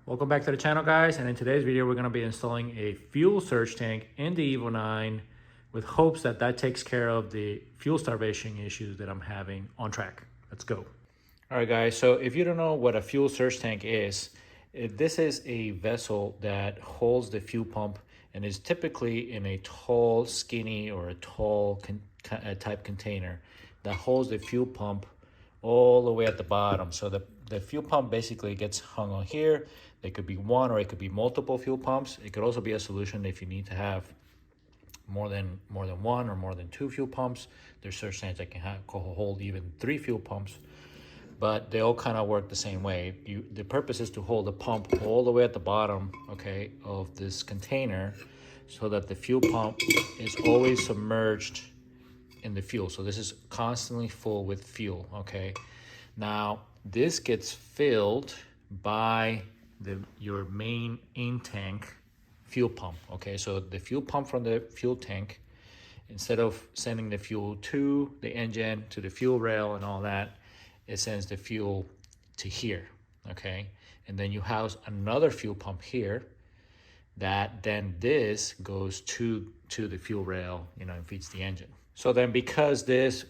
Welcome back to the channel, guys, and in today's video we're going to be installing a fuel surge tank in the Evo 9 with hopes that that takes care of the fuel starvation issues that I'm having on track. Let's go. All right, guys, so if you don't know what a fuel surge tank is, this is a vessel that holds the fuel pump and is typically in a tall, skinny, or a tall type container that holds the fuel pump all the way at the bottom. So the fuel pump basically gets hung on here. There could be one or it could be multiple fuel pumps. It could also be a solution if you need to have more than one or more than two fuel pumps. There's surge tanks that can hold even 3 fuel pumps, but they all kind of work the same way. The purpose is to hold the pump all the way at the bottom, okay, of this container, so that the fuel pump is always submerged in the fuel. So this is constantly full with fuel, okay? Now, this gets filled by your main in-tank fuel pump, okay? So the fuel pump from the fuel tank, instead of sending the fuel to the engine, to the fuel rail and all that, it sends the fuel to here, okay? And then you house another fuel pump here that then this goes to the fuel rail, and feeds the engine. So then because this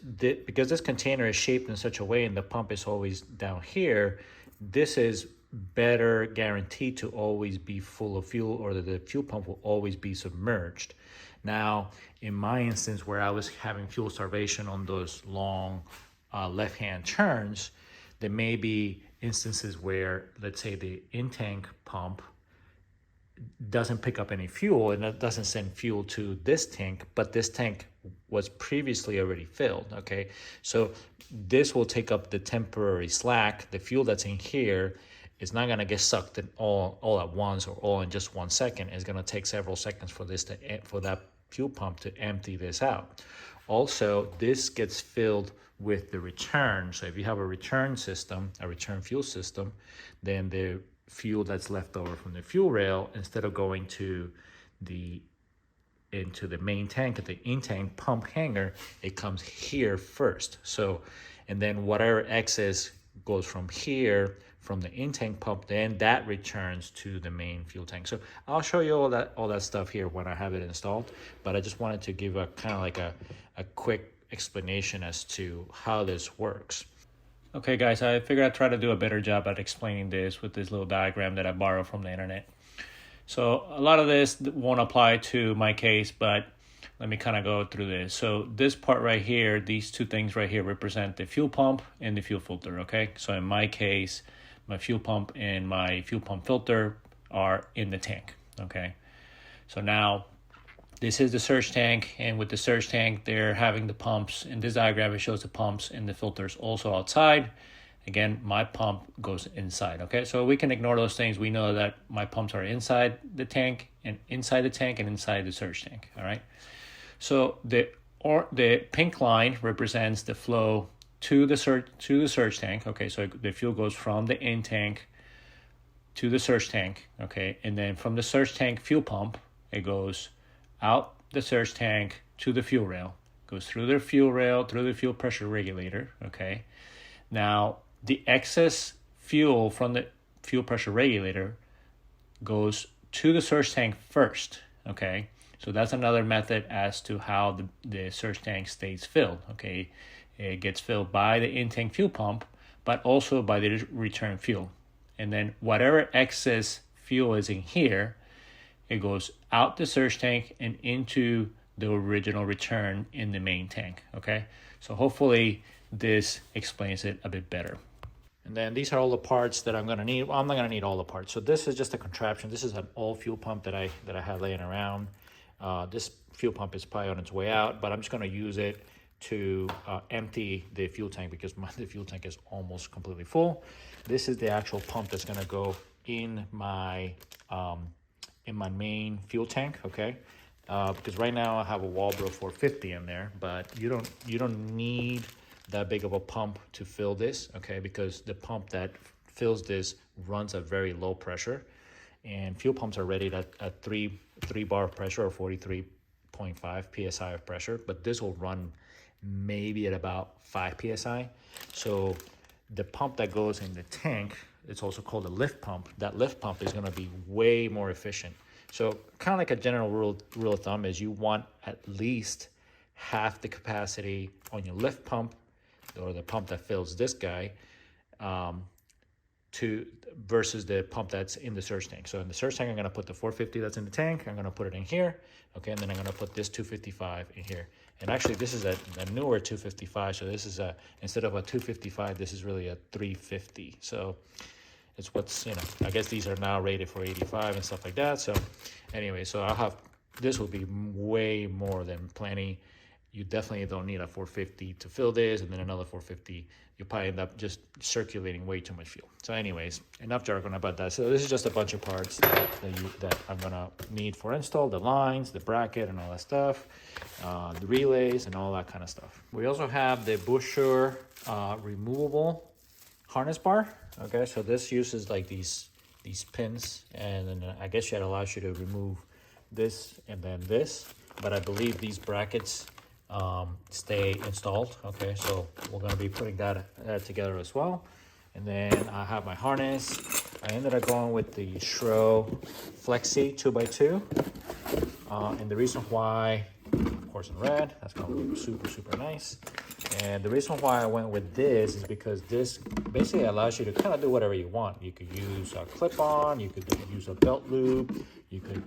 container is shaped in such a way and the pump is always down here, this is better guaranteed to always be full of fuel, or that the fuel pump will always be submerged. Now, in my instance, where I was having fuel starvation on those long left-hand turns, there may be instances where, let's say, the in-tank pump doesn't pick up any fuel and it doesn't send fuel to this tank, but this tank was previously already filled, okay? So this will take up the temporary slack. The fuel that's in here is not gonna get sucked in all at once or all in just 1 second. It's gonna take several seconds for that fuel pump to empty this out. Also, this gets filled with the return. So if you have a return system, a return fuel system, then the fuel that's left over from the fuel rail, instead of going into the main tank at the in-tank pump hanger, it comes here first. So, and then whatever excess goes from here, from the in-tank pump, then that returns to the main fuel tank. So I'll show you all that stuff here when I have it installed, but I just wanted to give a kind of like a quick explanation as to how this works. Okay, guys, I figured I'd try to do a better job at explaining this with this little diagram that I borrowed from the internet. So a lot of this won't apply to my case, but let me kind of go through this. So this part right here, these two things right here represent the fuel pump and the fuel filter, okay? So in my case, my fuel pump and my fuel pump filter are in the tank, okay? So now this is the surge tank, and with the surge tank, they're having the pumps. In this diagram, it shows the pumps and the filters also outside. Again, my pump goes inside, okay? So we can ignore those things. We know that my pumps are inside the tank and inside the surge tank, all right? So the pink line represents the flow to the surge tank, okay? So the fuel goes from the in tank to the surge tank, okay? And then from the surge tank fuel pump, it goes out the surge tank to the fuel rail, goes through the fuel rail, through the fuel pressure regulator, okay? Now, the excess fuel from the fuel pressure regulator goes to the surge tank first, okay? So that's another method as to how the surge tank stays filled, okay? It gets filled by the in-tank fuel pump, but also by the return fuel. And then whatever excess fuel is in here, it goes out the surge tank and into the original return in the main tank, okay? So hopefully this explains it a bit better. And then these are all the parts that I'm gonna need. Well, I'm not gonna need all the parts. So this is just a contraption. This is an old fuel pump that I have laying around. This fuel pump is probably on its way out, but I'm just gonna use it to empty the fuel tank because the fuel tank is almost completely full. This is the actual pump that's gonna go in my main fuel tank, okay? Because right now I have a Walbro 450 in there, but you don't need that big of a pump to fill this, okay? Because the pump that fills this runs at very low pressure, and fuel pumps are rated at 3 bar pressure or 43.5 psi of pressure, but this will run maybe at about 5 psi. So the pump that goes in the tank it's also called a lift pump. That lift pump is going to be way more efficient. So kind of like a general rule of thumb is you want at least half the capacity on your lift pump, or the pump that fills this guy, versus the pump that's in the surge tank. So in the surge tank, I'm going to put the 450 that's in the tank. I'm going to put it in here. Okay, and then I'm going to put this 255 in here. And actually, this is a newer 255. So this is instead of a 255, this is really a 350. So it's what's, I guess these are now rated for 85 and stuff like that. So anyway, so this will be way more than plenty. You definitely don't need a 450 to fill this, and then another 450. You'll probably end up just circulating way too much fuel. So anyways, enough jargon about that. So this is just a bunch of parts that I'm gonna need for install, the lines, the bracket and all that stuff, the relays and all that kind of stuff. We also have the Bushur removable harness bar. Okay, so this uses like these pins, and then I guess it allows you to remove this and then this, but I believe these brackets stay installed. Okay, so we're going to be putting that together as well. And then I have my harness. I ended up going with the Shro Flexi 2x2, and the reason why, of course, in red, that's going to look super nice. And the reason why I went with this is because this basically allows you to kind of do whatever you want. You could use a clip-on, you could use a belt loop, you could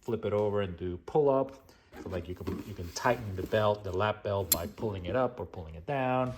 flip it over and do pull-up. So like you can tighten the belt, the lap belt, by pulling it up or pulling it down.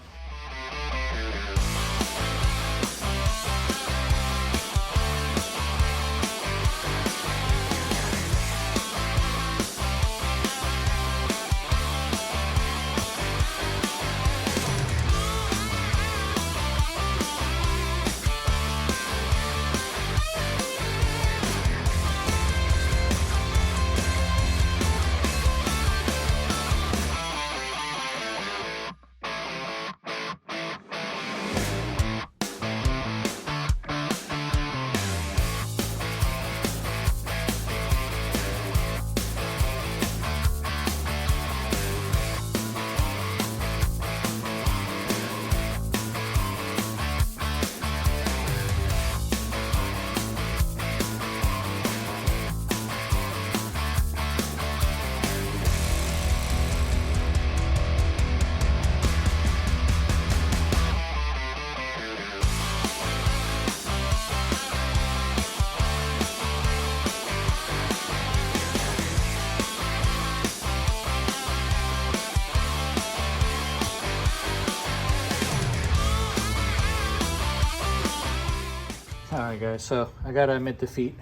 All right, guys, so I gotta admit defeat.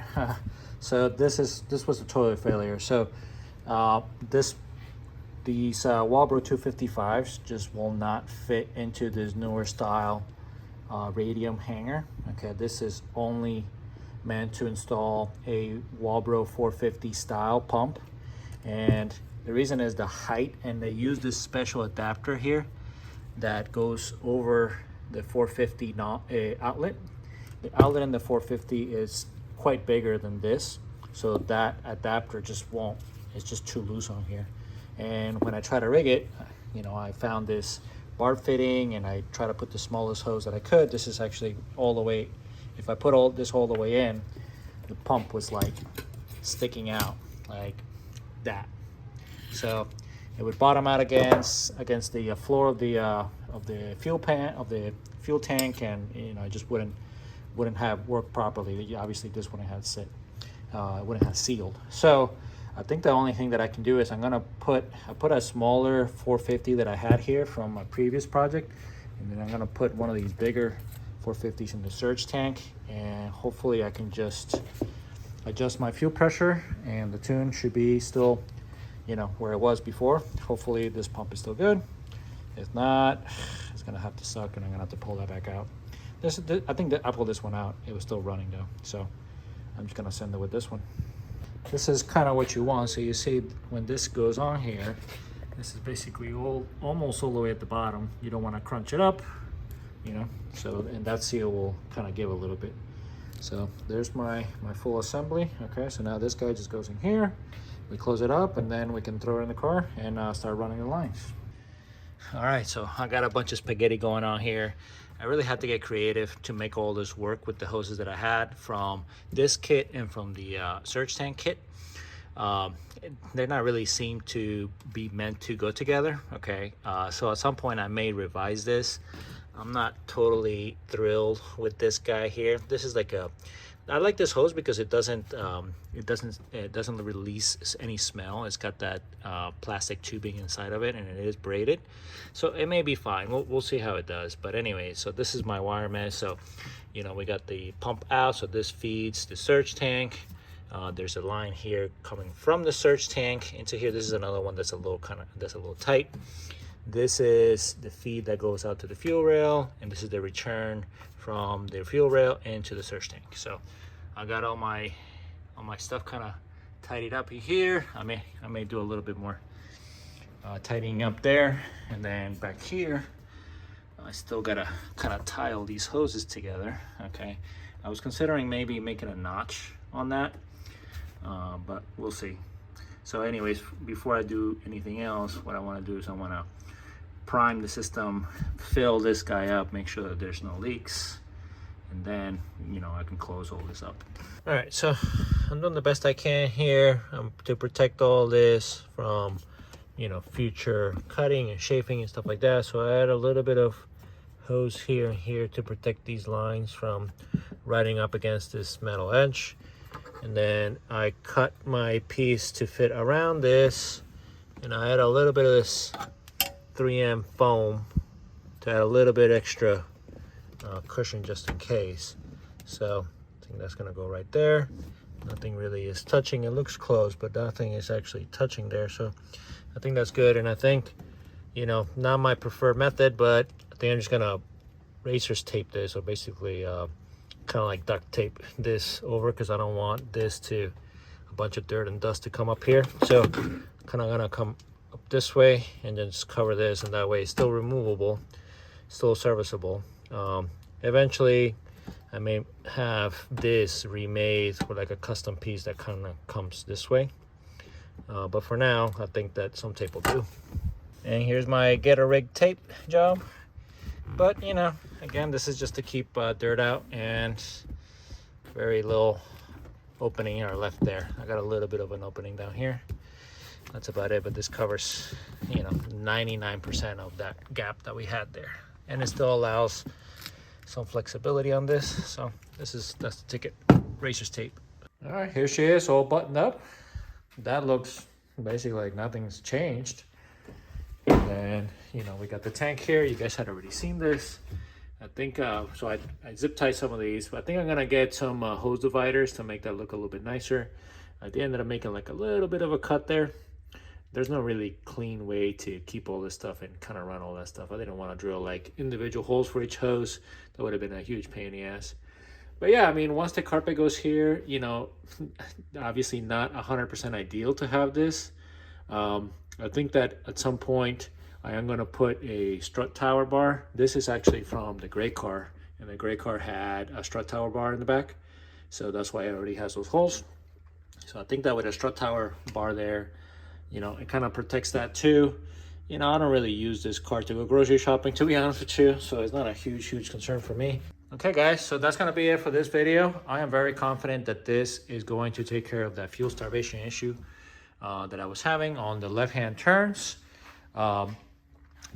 So this was a total failure. So these Walbro 255s just will not fit into this newer style radium hanger. Okay, this is only meant to install a Walbro 450 style pump, and the reason is the height, and they use this special adapter here that goes over the 450 outlet. The outlet in the 450 is quite bigger than this, so that adapter just won't, it's just too loose on here. And when I try to rig it, I found this bar fitting, and I try to put the smallest hose that I could. This is actually all the way, if I put all the way in, the pump was like sticking out like that. So it would bottom out against the floor of the fuel tank, and I just wouldn't have worked properly. Obviously this wouldn't have wouldn't have sealed. So I think the only thing that I can do is I put a smaller 450 that I had here from my previous project, and then I'm gonna put one of these bigger 450s in the surge tank, and hopefully I can just adjust my fuel pressure, and the tune should be still where it was before. Hopefully this pump is still good. If not, it's gonna have to suck, and I'm gonna have to pull that back out. I think that I pulled this one out. It was still running though, so I'm just gonna send it with this one. This is kind of what you want. So you see when this goes on here, this is basically almost all the way at the bottom. You don't want to crunch it up, so, and that seal will kind of give a little bit. So there's my full assembly. Okay, so now this guy just goes in here. We close it up, and then we can throw it in the car and start running the lines. All right, so I got a bunch of spaghetti going on here. I really had to get creative to make all this work with the hoses that I had from this kit and from the surge tank kit. They're not really seem to be meant to go together. Okay, so at some point I may revise this. I'm not totally thrilled with this guy here. This is like I like this hose because it doesn't release any smell. It's got that plastic tubing inside of it, and it is braided, so it may be fine. We'll see how it does. But anyway, so this is my wire mesh. So you know, we got the pump out, so this feeds the surge tank. There's a line here coming from the surge tank into here. This is another one that's a little tight. This is the feed that goes out to the fuel rail, and this is the return from the fuel rail into the surge tank. So I got all my stuff kind of tidied up here. I may do a little bit more tidying up there, and then back here I still gotta kind of tie all these hoses together. Okay, I was considering maybe making a notch on that, but we'll see. So anyways, before I do anything else, what I want to do is I want to prime the system, fill this guy up, make sure that there's no leaks, and then, you know, I can close all this up. All right, so I'm doing the best I can here to protect all this from, you know, future cutting and chafing and stuff like that. So I add a little bit of hose here and here to protect these lines from riding up against this metal edge. And then I cut my piece to fit around this, and I add a little bit of this 3M foam to add a little bit extra cushion just in case. So I think that's gonna go right there. Nothing really is touching. It looks closed, but nothing is actually touching there. So I think that's good. And I think, you know, not my preferred method, but I think I'm just gonna racers tape this, or basically kind of like duct tape this over, because I don't want this to a bunch of dirt and dust to come up here. So kind of gonna come up this way and then just cover this, and that way it's still removable, still serviceable. Eventually I may have this remade with like a custom piece that kind of comes this way, but for now I think that some tape will do. And here's my Get a Rig tape job. But you know, again, this is just to keep dirt out, and very little opening or left there. I got a little bit of an opening down here. That's about it, but this covers, you know, 99% of that gap that we had there, and it still allows some flexibility on this. So that's the ticket, racer's tape. All right, here she is, all buttoned up. That looks basically like nothing's changed. And then, you know, we got the tank here. You guys had already seen this. I think so I zip tie some of these, but I think I'm gonna get some hose dividers to make that look a little bit nicer. I ended up making like a little bit of a cut there. There's no really clean way to keep all this stuff and kind of run all that stuff. I didn't want to drill like individual holes for each hose. That would have been a huge pain in the ass. But yeah, I mean, once the carpet goes here, you know, obviously not 100% ideal to have this. I think that at some point I am going to put a strut tower bar. This is actually from the gray car, and the gray car had a strut tower bar in the back, so that's why it already has those holes. So I think that with a strut tower bar there, you know, it kind of protects that too. You know, I don't really use this car to go grocery shopping, to be honest with you, so it's not a huge concern for me. Okay guys, so that's gonna be it for this video. I am very confident that this is going to take care of that fuel starvation issue that I was having on the left-hand turns.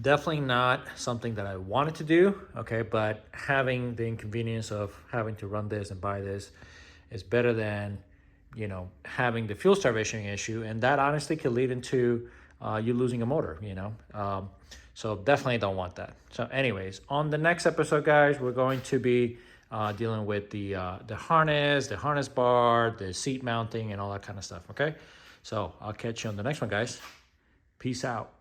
Definitely not something that I wanted to do, okay, but having the inconvenience of having to run this and buy this is better than, you know, having the fuel starvation issue, and that honestly could lead into you losing a motor, you know. So definitely don't want that. So anyways, on the next episode, guys, we're going to be dealing with the harness bar, the seat mounting, and all that kind of stuff, okay? So I'll catch you on the next one, guys. Peace out.